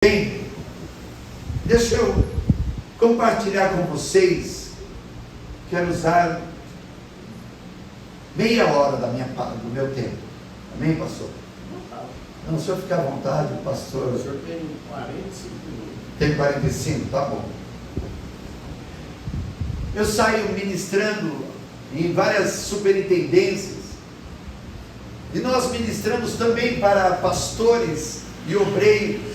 Bem, deixa eu compartilhar com vocês. Quero usar meia hora do meu tempo. Amém, pastor? Não, o senhor fica à vontade, pastor. O senhor tem 45 minutos. Tem 45? Tá bom. Eu saio ministrando em várias superintendências. E nós ministramos também para pastores e obreiros.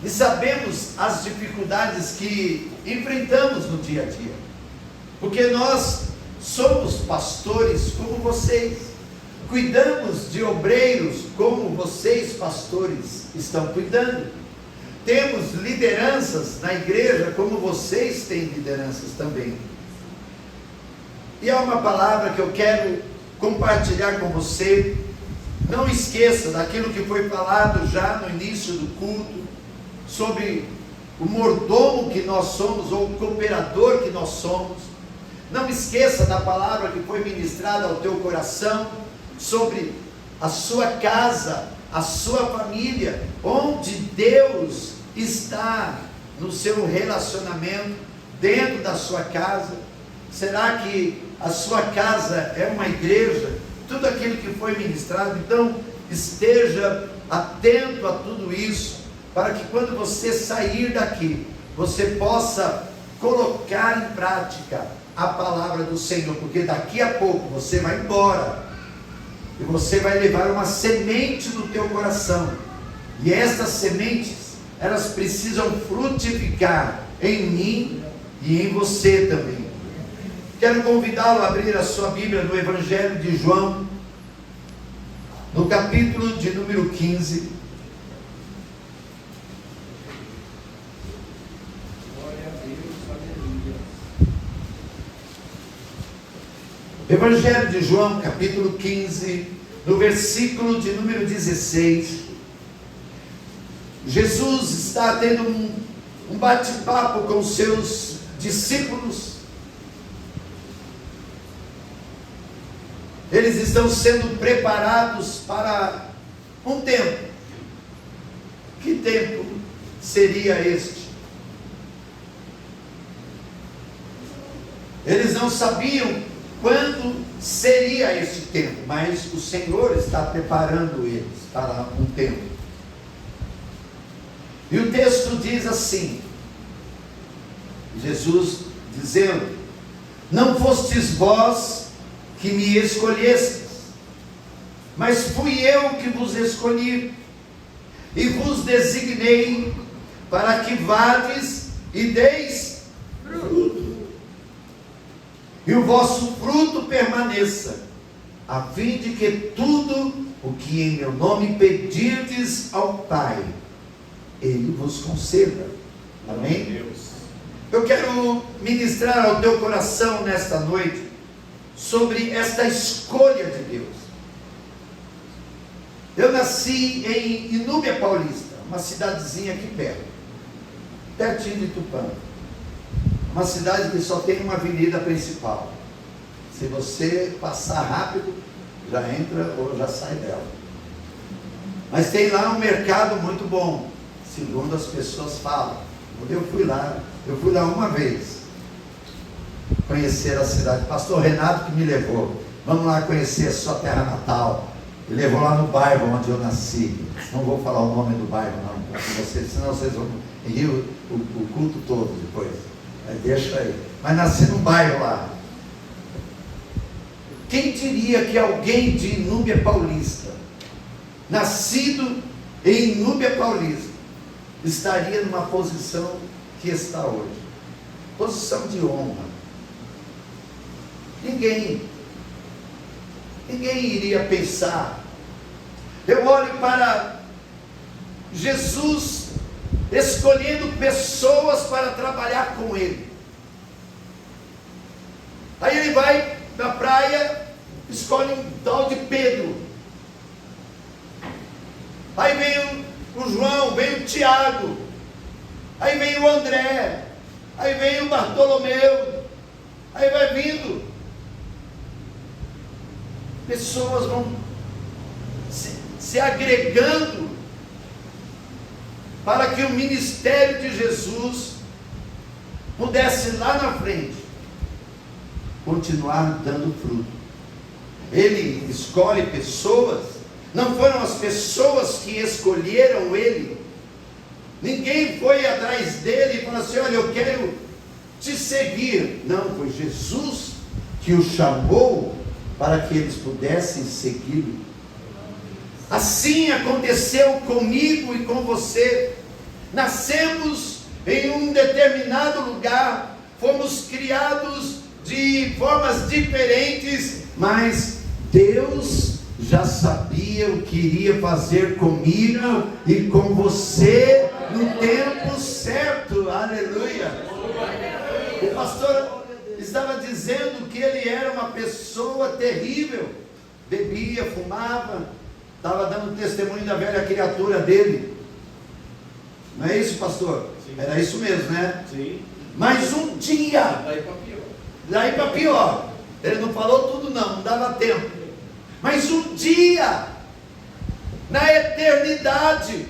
E sabemos as dificuldades que enfrentamos no dia a dia. Porque nós somos pastores como vocês. Cuidamos de obreiros como vocês, pastores, estão cuidando. Temos lideranças na igreja como vocês têm lideranças também. E há uma palavra que eu quero compartilhar com você. Não esqueça daquilo que foi falado já no início do culto, sobre o mordomo que nós somos, ou o cooperador que nós somos. Não esqueça da palavra que foi ministrada ao teu coração, sobre a sua casa, a sua família, onde Deus está no seu relacionamento, dentro da sua casa. Será que a sua casa é uma igreja? Tudo aquilo que foi ministrado. Então esteja atento a tudo isso, para que quando você sair daqui, você possa colocar em prática a palavra do Senhor, porque daqui a pouco você vai embora, e você vai levar uma semente no teu coração, e estas sementes, elas precisam frutificar em mim e em você também. Quero convidá-lo a abrir a sua Bíblia no Evangelho de João, no capítulo de número 15, Evangelho de João, capítulo 15, no versículo de número 16, Jesus está tendo um bate-papo com os seus discípulos. Eles estão sendo preparados para um tempo. Que tempo seria este? Eles não sabiam quando seria esse tempo, mas o Senhor está preparando eles para um tempo. E o texto diz assim, Jesus dizendo: não fostes vós que me escolhestes, mas fui eu que vos escolhi, e vos designei para que vades e deis fruto, e o vosso fruto permaneça, a fim de que tudo o que em meu nome pedirdes ao Pai, Ele vos conceda. Amém? Eu quero ministrar ao teu coração nesta noite sobre esta escolha de Deus. Eu nasci em Inúbia Paulista, uma cidadezinha aqui pertinho de Tupã. Uma cidade que só tem uma avenida principal. Se você passar rápido, já entra ou já sai dela. Mas tem lá um mercado muito bom, segundo as pessoas falam. Eu fui lá uma vez conhecer a cidade. Pastor Renato que me levou. Vamos lá conhecer a sua terra natal. Ele levou lá no bairro onde eu nasci. Não vou falar o nome do bairro não, para vocês, senão vocês vão rir o culto todo depois. Deixa aí. Mas nasci num bairro lá. Quem diria que alguém de Inúbia Paulista, nascido em Inúbia Paulista, estaria numa posição que está hoje? Posição de honra. Ninguém iria pensar. Eu olho para Jesus escolhendo pessoas para trabalhar com Ele. Aí Ele vai na praia, escolhe um tal de Pedro. Aí vem o João, vem o Tiago, aí vem o André, aí vem o Bartolomeu, aí vai vindo. Pessoas vão se agregando para que o ministério de Jesus pudesse lá na frente continuar dando fruto. Ele escolhe pessoas, não foram as pessoas que escolheram ele. Ninguém foi atrás dele e falou assim: olha, eu quero te seguir. Não, foi Jesus que o chamou para que eles pudessem segui-lo. Assim aconteceu comigo e com você. Nascemos em um determinado lugar, fomos criados de formas diferentes, mas Deus já sabia o que iria fazer comigo e com você no tempo certo. Aleluia. O pastor estava dizendo que ele era uma pessoa terrível, bebia, fumava, estava dando testemunho da velha criatura dele. Não é isso, pastor? Sim. Era isso mesmo, né? Sim. Mas um dia, daí para pior, ele não falou tudo não dava tempo. Mas um dia, na eternidade,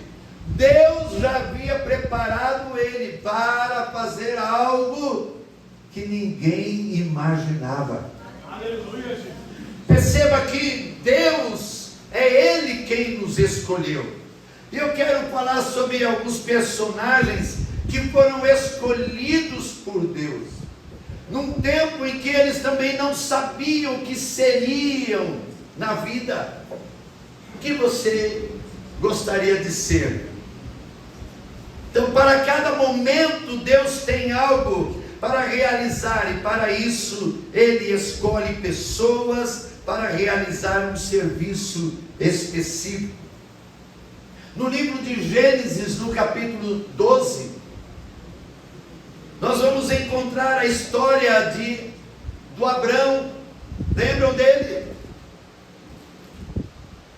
Deus já havia preparado ele para fazer algo que ninguém imaginava. Aleluia, Jesus. Perceba que Deus é Ele quem nos escolheu. E eu quero falar sobre alguns personagens que foram escolhidos por Deus, num tempo em que eles também não sabiam o que seriam na vida. O que você gostaria de ser? Então, para cada momento, Deus tem algo para realizar, e para isso, Ele escolhe pessoas para realizar um serviço específico. No livro de Gênesis, no capítulo 12, nós vamos encontrar a história do Abrão. Lembram dele?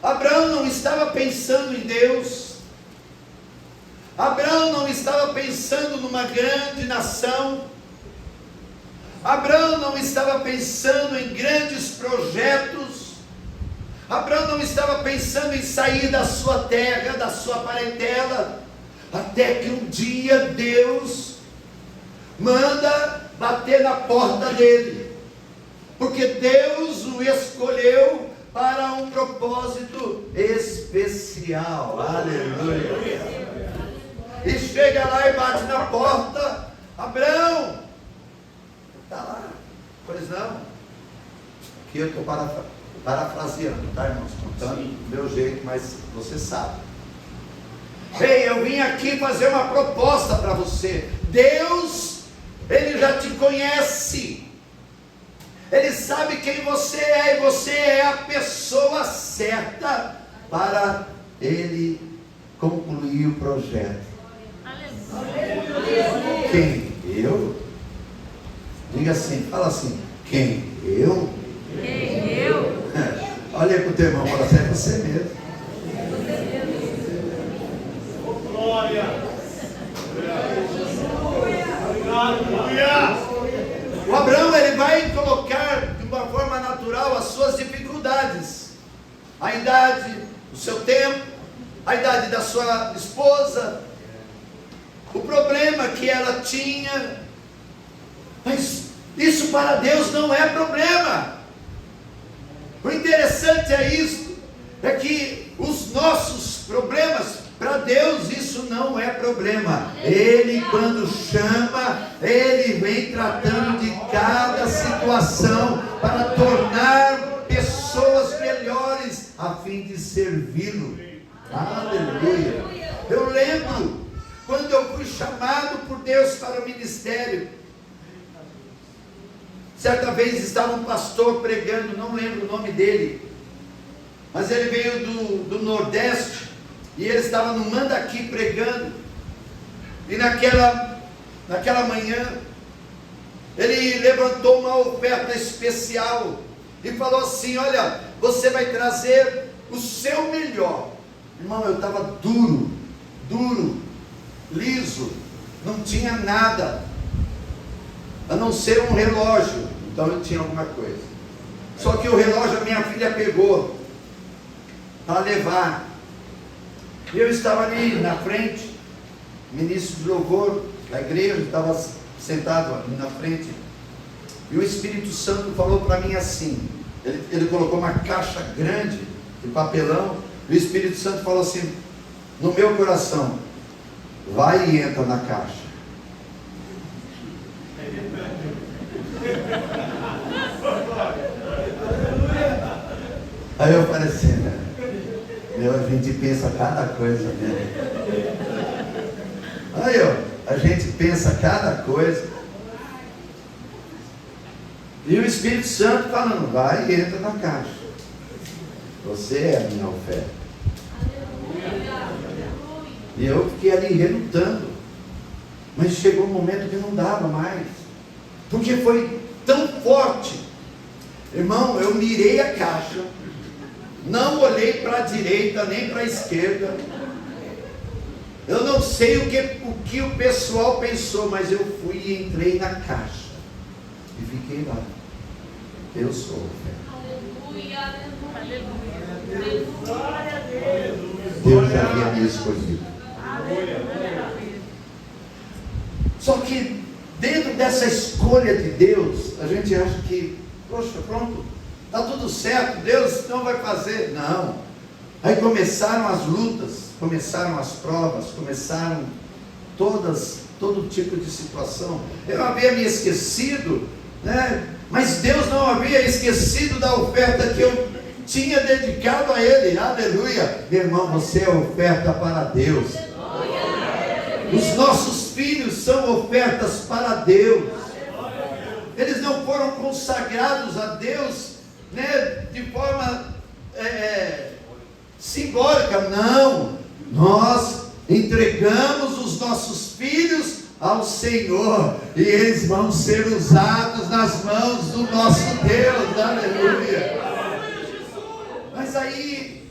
Abrão não estava pensando em Deus. Abrão não estava pensando numa grande nação. Abrão não estava pensando em grandes projetos. Abrão não estava pensando em sair da sua terra, da sua parentela, até que um dia Deus manda bater na porta dele, porque Deus o escolheu para um propósito especial. Aleluia. E chega lá e bate na porta. Abrão, está lá? Pois não. Aqui eu estou parafraseando, tá, irmãos? Contando do meu jeito, mas você sabe. Ei, eu vim aqui fazer uma proposta para você. Deus, Ele já te conhece. Ele sabe quem você é, e você é a pessoa certa para Ele concluir o projeto. Quem? Eu? Diga assim, fala assim: quem? Eu? Quem? Eu? Olha para o teu irmão e fala assim: é você mesmo. Glória. Aleluia. O Abraão, ele vai colocar de uma forma natural as suas dificuldades, a idade, o seu tempo, a idade da sua esposa, o problema que ela tinha. Mas isso para Deus não é problema. O interessante é isso, é que os nossos problemas, para Deus isso não é problema. Ele, quando chama, Ele vem tratando de cada situação para tornar pessoas melhores, a fim de servi-lo. Aleluia. Eu lembro quando eu fui chamado por Deus para o ministério. Certa vez estava um pastor pregando, não lembro o nome dele, mas ele veio do Nordeste, e ele estava no Mandaqui pregando. E naquela manhã, ele levantou uma oferta especial e falou assim: olha, você vai trazer o seu melhor. Irmão, eu estava duro, liso, não tinha nada, a não ser um relógio. Então eu tinha alguma coisa. Só que o relógio a minha filha pegou para levar. E eu estava ali na frente, ministro de louvor da igreja, estava sentado ali na frente, e o Espírito Santo falou para mim assim, ele colocou uma caixa grande de papelão, e o Espírito Santo falou assim, no meu coração, vai e entra na caixa. Aí eu falei assim, a gente pensa cada coisa, né? Aí, a gente pensa cada coisa. E o Espírito Santo falando, vai e entra na caixa. Você é a minha oferta. E eu fiquei ali relutando. Mas chegou um momento que não dava mais. Porque foi tão forte. Irmão, eu mirei a caixa. Não olhei para a direita nem para a esquerda. Eu não sei o que o pessoal pensou, mas eu fui e entrei na caixa. E fiquei lá. Eu sou o oferta. Aleluia. Glória a Deus. Deus já havia me escolhido. Só que dentro dessa escolha de Deus, a gente acha que, poxa, pronto, está tudo certo, Deus não vai fazer. Não. Aí começaram as lutas, começaram as provas, começaram todo tipo de situação. Eu havia me esquecido, né? Mas Deus não havia esquecido da oferta que eu tinha dedicado a Ele. Aleluia. Meu irmão, você é oferta para Deus. Os nossos filhos são ofertas para Deus. Eles não foram consagrados a Deus, né, de forma simbólica. Não. Nós entregamos os nossos filhos ao Senhor, e eles vão ser usados nas mãos do nosso Deus. Aleluia. Mas aí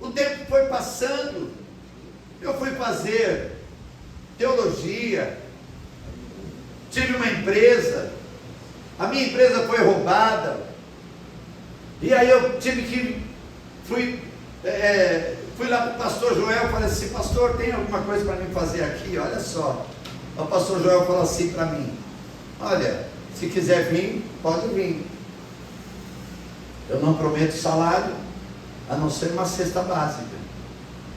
o tempo foi passando, eu fui fazer teologia, tive uma empresa, a minha empresa foi roubada, e aí eu fui lá para o pastor Joel, falei assim, pastor, tem alguma coisa para mim fazer aqui? Olha só. O pastor Joel falou assim para mim, olha, se quiser vir, pode vir. Eu não prometo salário, a não ser uma cesta básica.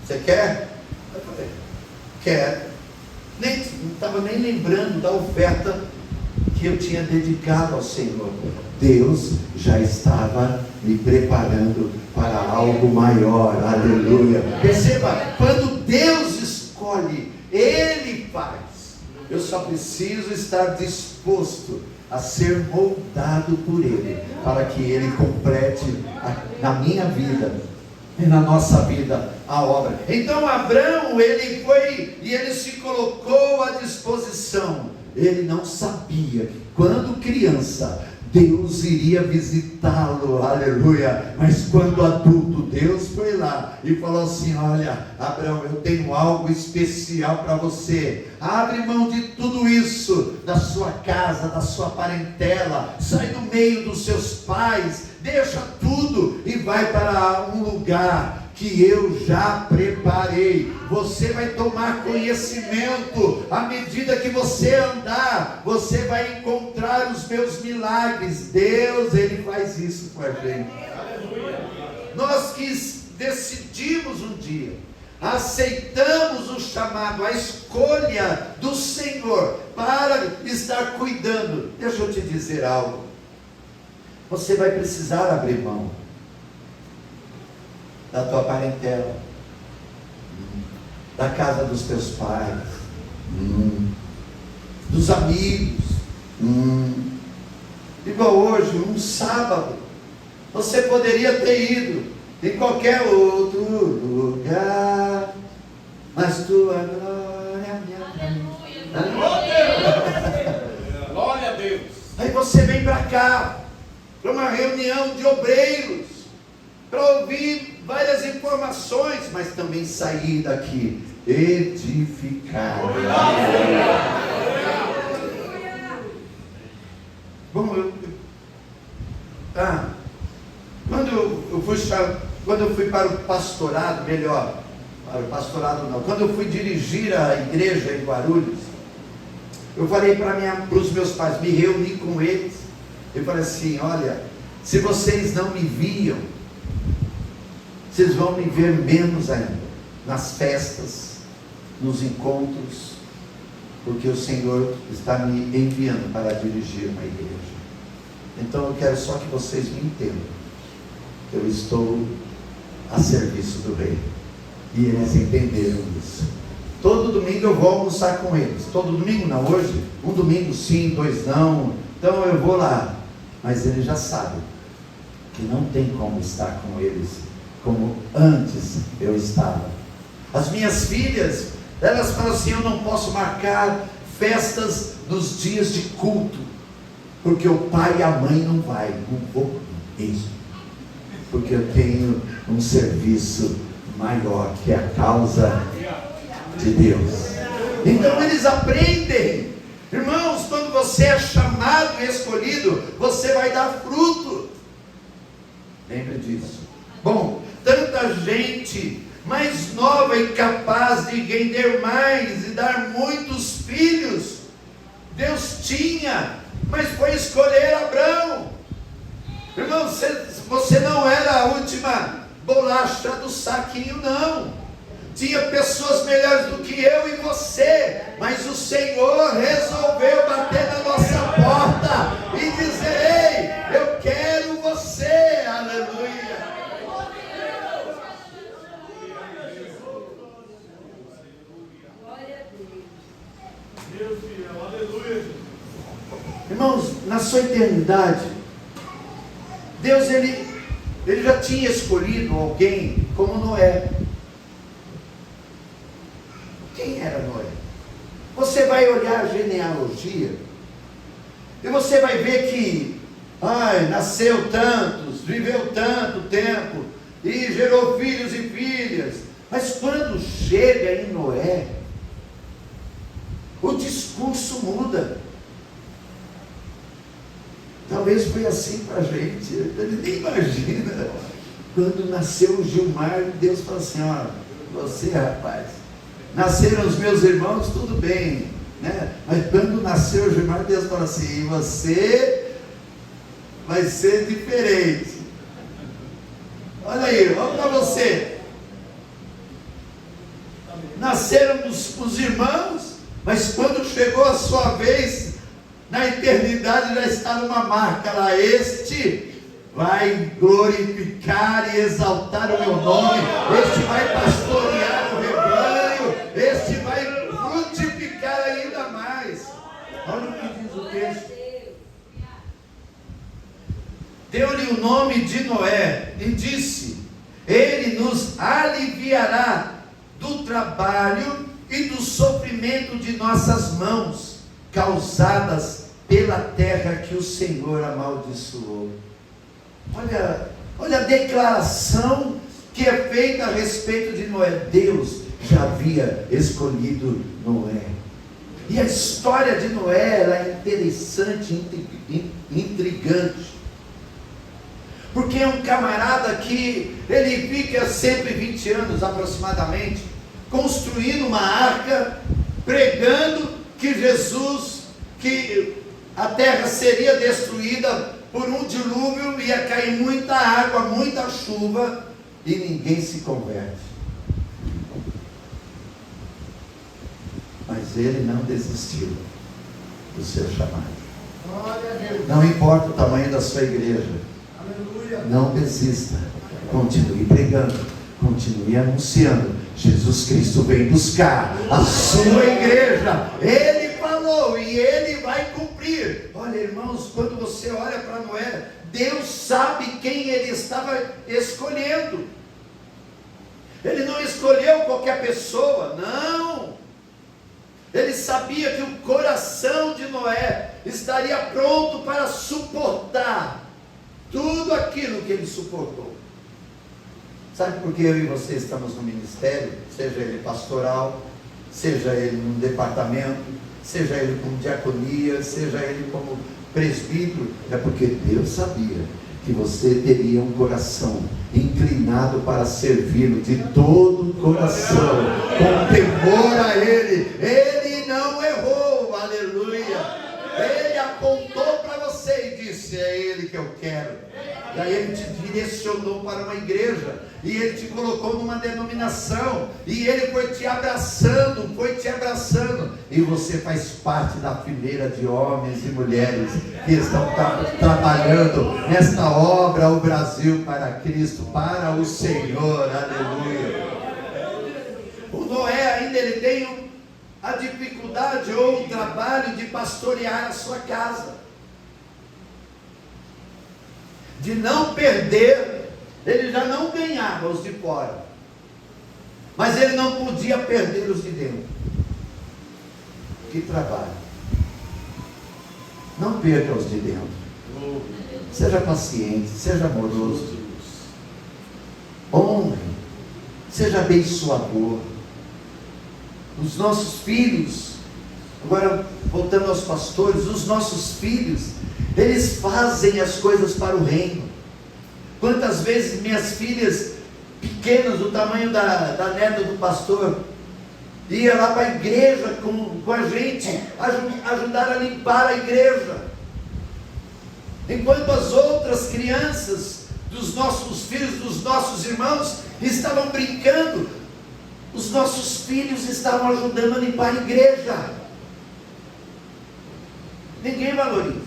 Você quer? Eu falei, quero. Não estava nem lembrando da oferta que eu tinha dedicado ao Senhor. Deus já estava me preparando para algo maior. Aleluia. Perceba, quando Deus escolhe, Ele faz. Eu só preciso estar disposto a ser moldado por Ele, para que Ele complete na minha vida e na nossa vida a obra. Então Abraão, ele foi e ele se colocou à disposição. Ele não sabia que quando criança Deus iria visitá-lo, aleluia. Mas quando adulto, Deus foi lá e falou assim, olha, Abraão, eu tenho algo especial para você. Abre mão de tudo isso, da sua casa, da sua parentela, sai do meio dos seus pais, deixa tudo e vai para um lugar que eu já preparei. Você vai tomar conhecimento. À medida que você andar, você vai encontrar os meus milagres. Deus, Ele faz isso com a gente. Nós que decidimos um dia, aceitamos o chamado, a escolha do Senhor para estar cuidando. Deixa eu te dizer algo. Você vai precisar abrir mão da tua parentela, da casa dos teus pais, dos amigos. Igual hoje, um sábado, você poderia ter ido em qualquer outro lugar, mas tua glória me Glória a Deus. Aí você vem para cá, para uma reunião de obreiros, para ouvir várias informações, mas também sair daqui edificado. Bom, quando eu fui para o pastorado, melhor, Olha, o pastorado não. Quando eu fui dirigir a igreja em Guarulhos, eu falei para os meus pais, me reuni com eles. Eu falei assim: olha, se vocês não me viam, vocês vão me ver menos ainda, nas festas, nos encontros, porque o Senhor está me enviando para dirigir uma igreja. Então eu quero só que vocês me entendam, que eu estou a serviço do Rei. E eles entenderam isso. Todo domingo eu vou almoçar com eles. Todo domingo não, hoje, um domingo sim, 2 não. Então eu vou lá. Mas eles já sabem que não tem como estar com eles como antes eu estava. As minhas filhas, elas falam assim: eu não posso marcar festas nos dias de culto, porque o pai e a mãe não vai. Não vou mesmo, porque eu tenho um serviço maior, que é a causa de Deus. Então eles aprendem. Irmãos, quando você é chamado e escolhido, você vai dar fruto. Lembre disso. Bom, tanta gente mais nova e capaz de render mais e dar muitos filhos Deus tinha, mas foi escolher Abraão. Irmão, você não era a última bolacha do saquinho, não. Tinha pessoas melhores do que eu e você, mas o Senhor resolveu bater na nossa porta e dizer: ei, eu quero você. Aleluia. Meu filho, aleluia. Irmãos, na sua eternidade, Deus ele já tinha escolhido alguém como Noé. Quem era Noé? Você vai olhar a genealogia e você vai ver que nasceu tantos, viveu tanto tempo e gerou filhos e filhas. Mas quando chega em Noé, o discurso muda. Talvez foi assim para a gente. Ele nem imagina. Quando nasceu o Gilmar, Deus falou assim: ó, você, rapaz, nasceram os meus irmãos, tudo bem, né? Mas quando nasceu o Gilmar, Deus falou assim: e você vai ser diferente. Olha aí, vamos para você. Nasceram os irmãos, mas quando chegou a sua vez, na eternidade já está numa marca lá: este vai glorificar e exaltar o meu nome, este vai pastorear o rebanho, este vai frutificar ainda mais. Olha o que diz o texto. Deu-lhe o nome de Noé e disse: ele nos aliviará do trabalho e do sofrimento de nossas mãos, causadas pela terra que o Senhor amaldiçoou. Olha a declaração que é feita a respeito de Noé. Deus já havia escolhido Noé. E a história de Noé ela é interessante, intrigante. Porque é um camarada que ele fica 120 anos aproximadamente construindo uma arca, pregando que a terra seria destruída por um dilúvio, ia cair muita água, muita chuva, e ninguém se converte. Mas ele não desistiu do seu chamado. Não importa o tamanho da sua igreja, não desista, continue pregando, continue anunciando. Jesus Cristo vem buscar a sua igreja. Ele falou e ele vai cumprir. Olha, irmãos, quando você olha para Noé, Deus sabe quem ele estava escolhendo. Ele não escolheu qualquer pessoa, não. Ele sabia que o coração de Noé estaria pronto para suportar tudo aquilo que ele suportou. Sabe por que eu e você estamos no ministério? Seja ele pastoral, seja ele num departamento, seja ele como diaconia, seja ele como presbítero. É porque Deus sabia que você teria um coração inclinado para servi-lo de todo o coração, com temor a Ele. Ele não errou, aleluia. Ele apontou para você e disse: é Ele que eu quero. E aí Ele te direcionou para uma igreja, e Ele te colocou numa denominação, e Ele foi te abraçando, e você faz parte da fileira de homens e mulheres que estão trabalhando nesta obra, o Brasil para Cristo, para o Senhor, aleluia. O Noé ainda ele tem a dificuldade ou o trabalho de pastorear a sua casa, de não perder. Ele já não ganhava os de fora, mas ele não podia perder os de dentro. Que trabalho! Não perca os de dentro. Seja paciente, seja amoroso, honre, seja abençoador. Os nossos filhos, agora voltando aos pastores, os nossos filhos, eles fazem as coisas para o reino. Quantas vezes minhas filhas pequenas, do tamanho da neta do pastor, ia lá para a igreja com a gente, ajudar a limpar a igreja, enquanto as outras crianças dos nossos filhos, dos nossos irmãos, estavam brincando, os nossos filhos estavam ajudando a limpar a igreja. Ninguém valoriza.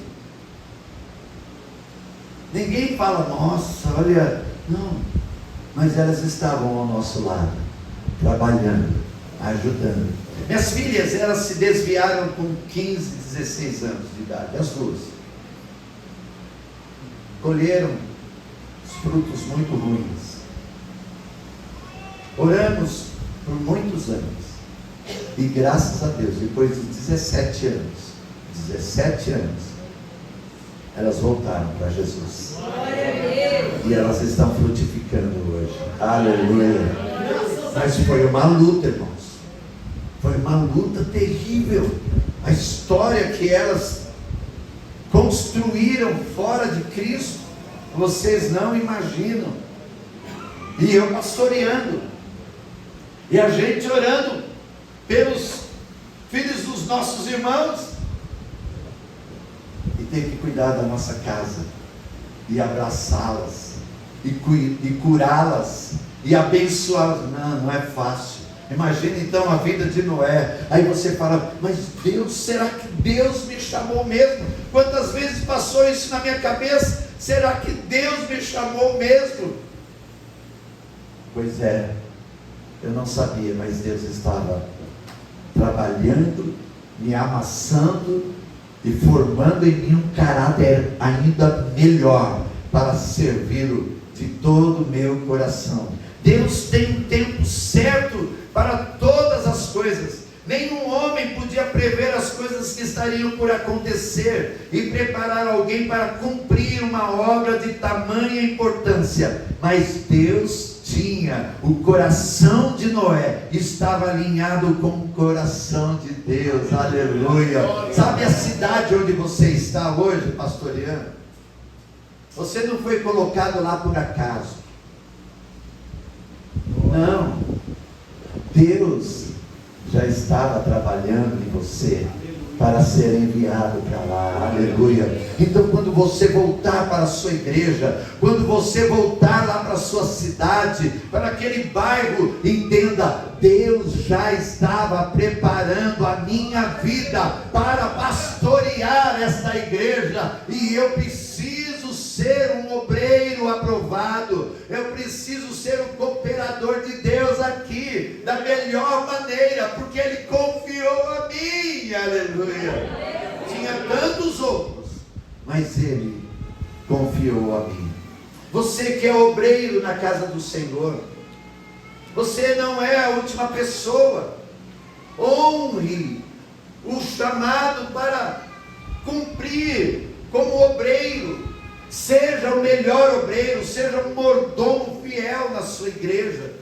Ninguém fala: nossa, olha, não. Mas elas estavam ao nosso lado, trabalhando, ajudando. Minhas filhas, elas se desviaram com 15, 16 anos de idade, as duas. Colheram os frutos muito ruins. Oramos por muitos anos. E graças a Deus, depois de 17 anos, elas voltaram para Jesus. E elas estão frutificando hoje. Aleluia. Mas foi uma luta, irmãos. Foi uma luta terrível. A história que elas construíram fora de Cristo, vocês não imaginam. E eu pastoreando, e a gente orando pelos filhos dos nossos irmãos, e ter que cuidar da nossa casa, e abraçá-las, e curá-las, e abençoá-las. Não é fácil. Imagina então a vida de Noé. Aí você fala: mas Deus, será que Deus me chamou mesmo? Quantas vezes passou isso na minha cabeça? Será que Deus me chamou mesmo? Pois é, eu não sabia, mas Deus estava trabalhando, me amassando e formando em mim um caráter ainda melhor para servi-lo de todo o meu coração. Deus tem um tempo certo para todas as coisas. Nenhum homem podia prever as coisas que estariam por acontecer e preparar alguém para cumprir uma obra de tamanha importância. Mas Deus tinha, o coração de Noé estava alinhado com o coração de Deus. Aleluia. Sabe a cidade onde você está hoje, pastoreando? Você não foi colocado lá por acaso. Não. Deus já estava trabalhando em você para ser enviado para lá. Aleluia. Então quando você voltar para a sua igreja, quando você voltar lá para a sua cidade, para aquele bairro, entenda: Deus já estava preparando a minha vida para pastorear esta igreja, e eu preciso ser um obreiro aprovado, eu preciso ser um cooperador de Deus aqui, da melhor maneira, porque Ele confiou a mim. Aleluia. Tinha tantos outros, mas Ele confiou a mim. Você que é obreiro na casa do Senhor, você não é a última pessoa. Honre o chamado para cumprir como obreiro. Seja o melhor obreiro, seja um mordomo fiel na sua igreja.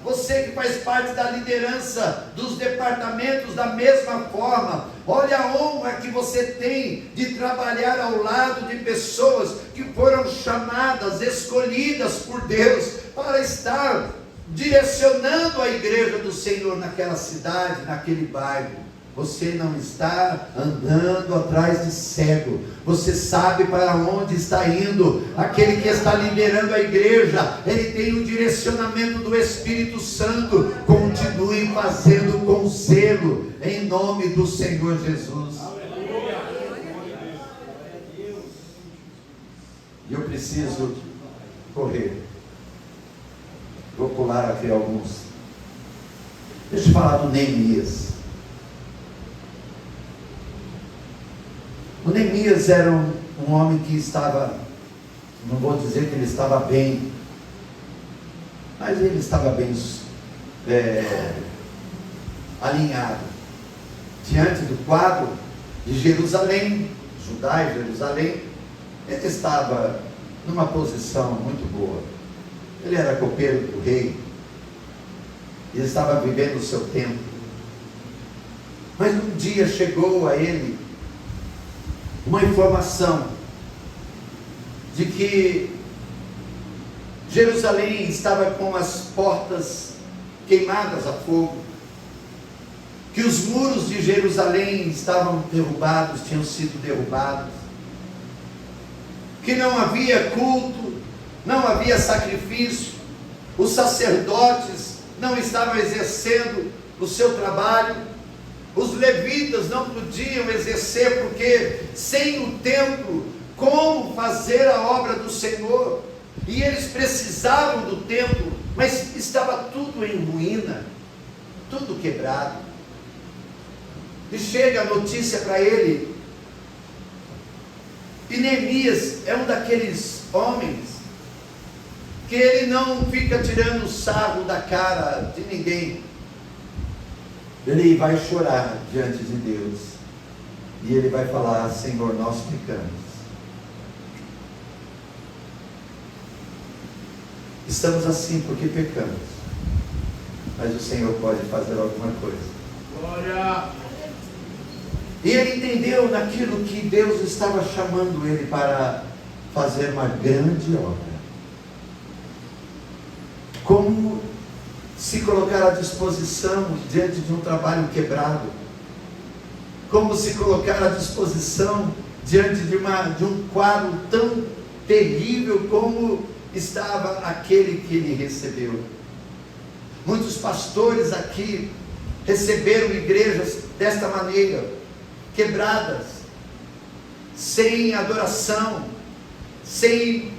você que faz parte da liderança dos departamentos da mesma forma. Olha a honra que você tem de trabalhar ao lado de pessoas que foram chamadas, escolhidas por Deus para estar direcionando a igreja do Senhor naquela cidade, naquele bairro. Você não está andando atrás de cego, você sabe para onde está indo. Aquele que está liderando a igreja, ele tem um direcionamento do Espírito Santo. Continue fazendo com zelo, em nome do Senhor Jesus. E eu preciso correr. Vou pular aqui alguns. Deixa eu falar do Neemias. O Neemias era um homem que estava, não vou dizer que ele estava bem, mas ele estava bem alinhado diante do quadro de Jerusalém, Judá e Jerusalém. Ele estava numa posição muito boa. Ele era copeiro do rei, ele estava vivendo o seu tempo. Mas um dia chegou a ele uma informação de que Jerusalém estava com as portas queimadas a fogo, que os muros de Jerusalém estavam derrubados, tinham sido derrubados, que não havia culto, não havia sacrifício, os sacerdotes não estavam exercendo o seu trabalho, os levitas não podiam exercer, porque sem o templo, como fazer a obra do Senhor? E eles precisavam do templo, mas estava tudo em ruína, tudo quebrado. E chega a notícia para ele, e Neemias é um daqueles homens que ele não fica tirando sarro da cara de ninguém. Ele vai chorar diante de Deus, e ele vai falar: Senhor, nós pecamos. Estamos assim porque pecamos, mas o Senhor pode fazer alguma coisa. Glória! E ele entendeu naquilo que Deus estava chamando ele para fazer uma grande obra. Como se colocar à disposição diante de um trabalho quebrado, como se colocar à disposição diante de um quadro tão terrível como estava aquele que ele recebeu. Muitos pastores aqui receberam igrejas desta maneira, quebradas, sem adoração, sem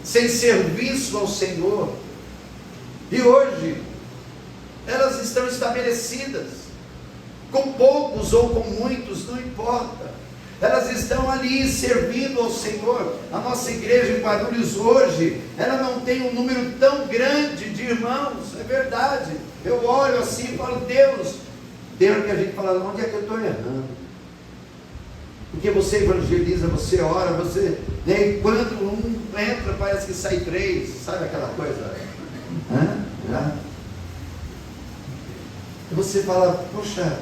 serviço ao Senhor. E hoje, elas estão estabelecidas, com poucos ou com muitos, não importa. Elas estão ali servindo ao Senhor. A nossa igreja em Guarulhos hoje, ela não tem um número tão grande de irmãos, é verdade. Eu olho assim e falo: Deus, tem hora que a gente fala: onde é que eu estou errando? Porque você evangeliza, você ora, e quando um entra, parece que sai três, sabe aquela coisa? E você fala: poxa,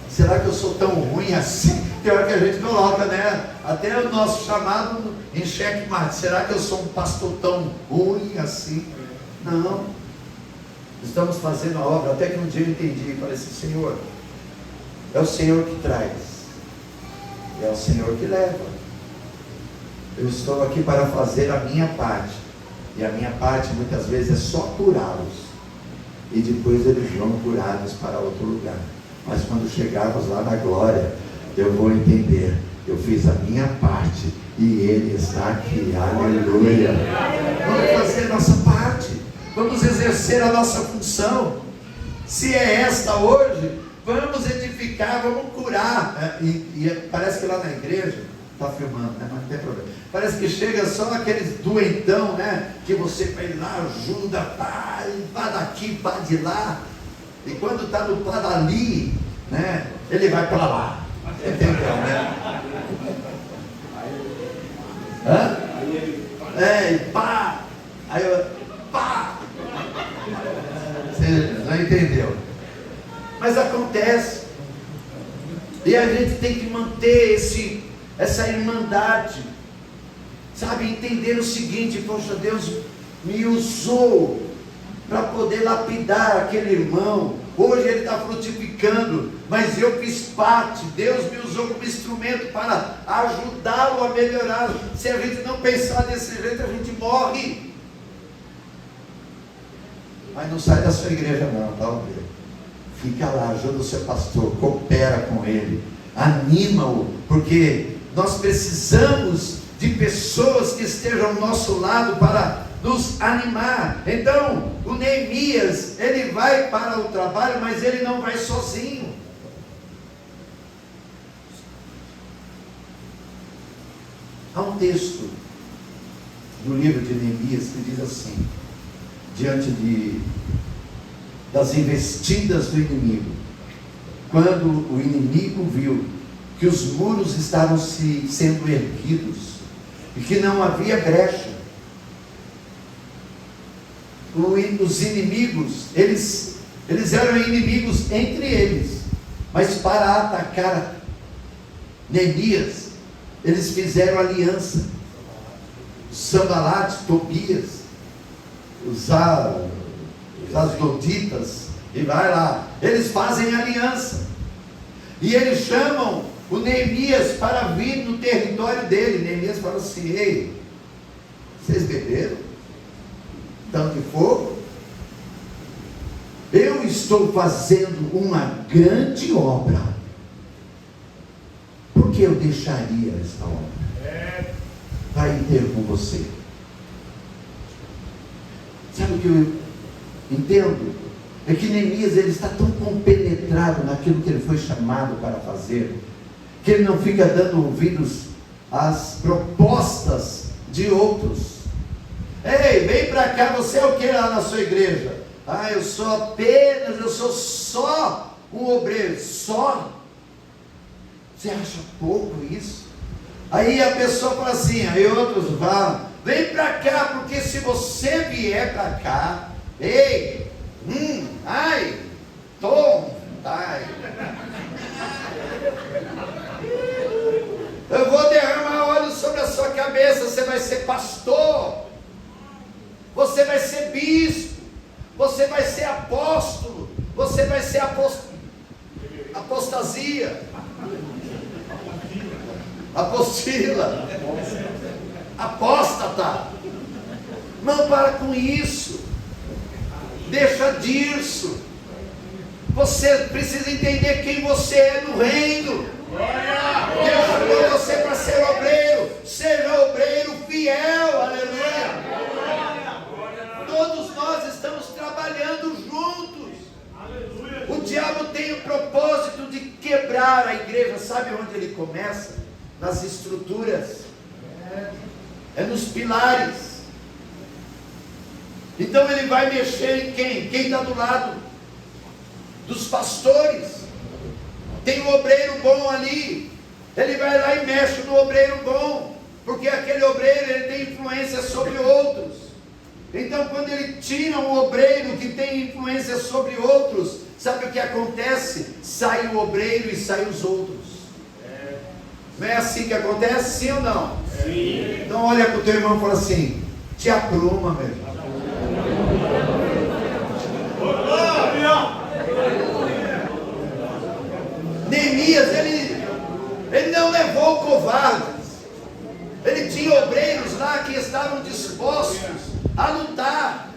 será que eu sou tão ruim assim? Tem hora que a gente coloca, né? Até o nosso chamado em xeque-mate. Será que eu sou um pastor tão ruim assim? Não. Estamos fazendo a obra. Até que um dia eu entendi e falei assim: Senhor, é o Senhor que traz, é o Senhor que leva. Eu estou aqui para fazer a minha parte. E a minha parte muitas vezes é só curá-los, e depois eles vão curados para outro lugar. Mas quando chegarmos lá na glória, eu vou entender: eu fiz a minha parte e Ele está aqui. Aleluia! Vamos fazer a nossa parte, vamos exercer a nossa função. Se é esta hoje, vamos edificar, vamos curar. E parece que lá na igreja, está filmando, né? Mas não tem problema. Parece que chega só aqueles doentão, né? Que você vai lá, ajuda, pá daqui, pá de lá. E quando está no pá dali, né? Ele vai para lá. Entendeu, né? E pá. Aí eu, pá. entendeu? Mas acontece. E a gente tem que manter essa irmandade, sabe? Entender o seguinte: poxa, Deus me usou para poder lapidar aquele irmão. Hoje ele está frutificando, mas eu fiz parte. Deus me usou como instrumento para ajudá-lo a melhorar. Se a gente não pensar desse jeito, a gente morre. Mas não sai da sua igreja não, tá, obreiro? Fica lá, ajuda o seu pastor, coopera com ele, anima-o, porque nós precisamos de pessoas que estejam ao nosso lado para nos animar. Então, o Neemias, ele vai para o trabalho, mas ele não vai sozinho. Há um texto do livro de Neemias que diz assim: diante das investidas do inimigo, quando o inimigo viu que os muros estavam sendo erguidos e que não havia brecha, os inimigos, eles eram inimigos entre eles, mas para atacar Neemias, eles fizeram aliança. Sanbalate, Tobias, os asdoditas, e vai lá, eles fazem aliança, e eles chamam o Neemias para vir no território dele. Neemias fala assim: ei, vocês beberam tanto de fogo? Eu estou fazendo uma grande obra, por que eu deixaria esta obra para ir ter com você? Sabe o que eu entendo? É que Neemias, ele está tão compenetrado naquilo que ele foi chamado para fazer, que ele não fica dando ouvidos às propostas de outros. Ei, vem para cá, você é o que lá na sua igreja? Ah, eu sou só um obreiro. Só? Você acha pouco isso? Aí a pessoa fala assim, aí outros falam: vem para cá, porque se você vier para cá, ei, ai, tom, ai, eu vou derramar óleo sobre a sua cabeça, você vai ser pastor, você vai ser bispo, você vai ser apóstolo, você vai ser apostasia, apostila, apóstata. Não para com isso, deixa disso. Você precisa entender quem você é no reino. Deus chamou você para ser obreiro. Seja obreiro fiel, aleluia. Todos nós estamos trabalhando juntos. O diabo tem o propósito de quebrar a igreja. Sabe onde ele começa? Nas estruturas, é nos pilares. Então ele vai mexer em quem? Quem está do lado dos pastores. Tem um obreiro bom ali, ele vai lá e mexe no obreiro bom, porque aquele obreiro, ele tem influência sobre outros. Então quando ele tira um obreiro que tem influência sobre outros, sabe o que acontece? Sai o obreiro e sai os outros. Não é assim que acontece, sim ou não? Sim. Então olha para o teu irmão e fala assim: te apruma, meu irmão. Neemias, ele não levou covardes. Ele tinha obreiros lá que estavam dispostos a lutar,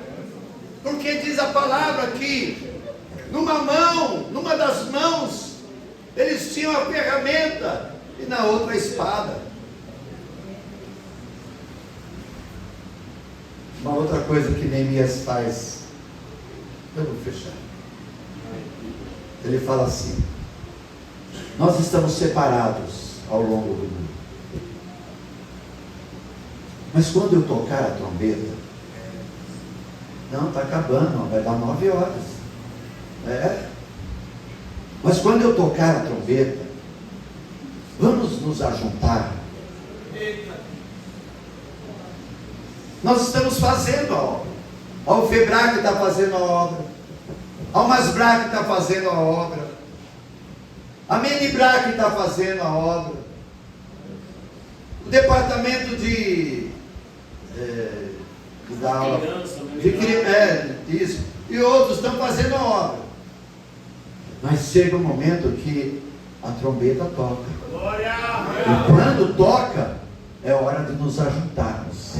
porque diz a palavra que numa das mãos eles tinham a ferramenta e na outra a espada. Uma outra coisa que Neemias faz, eu vou fechar. Ele fala assim: nós estamos separados ao longo do mundo, mas quando eu tocar a trombeta, não, está acabando, vai dar 9 horas. Mas quando eu tocar a trombeta, vamos nos ajuntar. Nós estamos fazendo a obra. O Febrac está fazendo a obra. A Almas Braque está fazendo a obra. A Meni Braque está fazendo a obra. O departamento de da aula isso, e outros estão fazendo a obra. Mas chega um momento que a trombeta toca. E quando toca, é hora de nos ajuntarmos.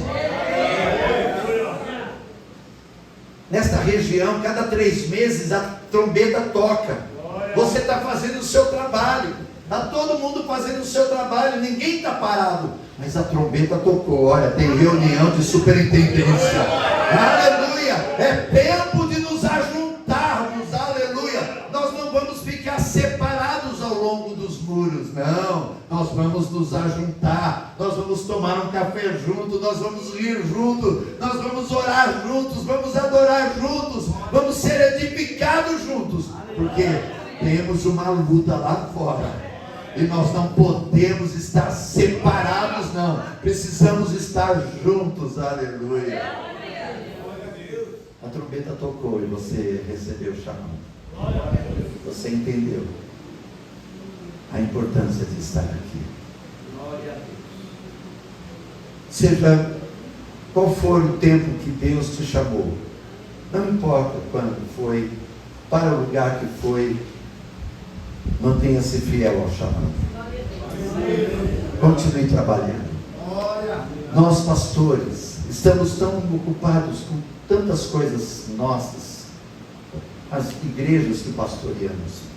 Nesta região, cada 3 meses a trombeta toca. Você está fazendo o seu trabalho. Está todo mundo fazendo o seu trabalho. Ninguém está parado. Mas a trombeta tocou. Olha, tem reunião de superintendência. Aleluia! É tempo de nos ajuntarmos. Aleluia! Nós não vamos ficar separados ao longo dos muros. Não. Nós vamos nos ajuntar. Nós vamos tomar um café junto. Nós vamos rir junto. Nós vamos orar juntos. Vamos adorar juntos. Vamos ser edificados juntos. Porque temos uma luta lá fora. E nós não podemos estar separados, não. Precisamos estar juntos. Aleluia. A trombeta tocou e você recebeu o chamado. Você entendeu a importância de estar aqui. Seja qual for o tempo que Deus te chamou, não importa quando foi, para o lugar que foi, mantenha-se fiel ao chamado. Continue trabalhando. Nós, pastores, estamos tão ocupados com tantas coisas nossas, as igrejas que pastoreamos.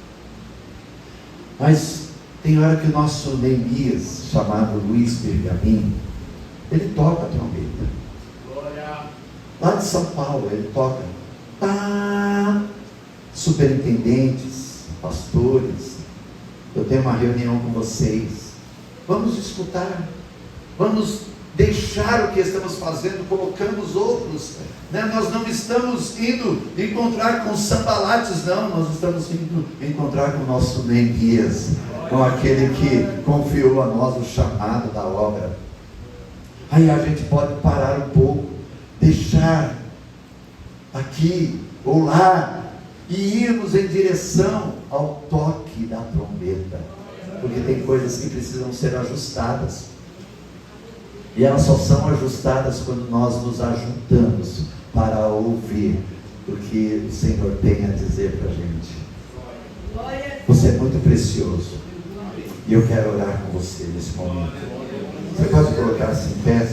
Mas tem hora que o nosso Neemias, chamado Luiz Bergamin, ele toca a trombeta. Lá de São Paulo, ele toca. Superintendentes, pastores, eu tenho uma reunião com vocês. Vamos escutar. Vamos deixar o que estamos fazendo, colocamos outros, né? Nós não estamos indo encontrar com sambalates, não. Nós estamos indo encontrar com o nosso Neemias, com aquele que confiou a nós o chamado da obra. Aí a gente pode parar um pouco, deixar aqui ou lá e irmos em direção ao toque da trombeta, porque tem coisas que precisam ser ajustadas, e elas só são ajustadas quando nós nos ajuntamos para ouvir o que o Senhor tem a dizer para a gente. Você é muito precioso, e eu quero orar com você nesse momento. Você pode colocar-se em pé?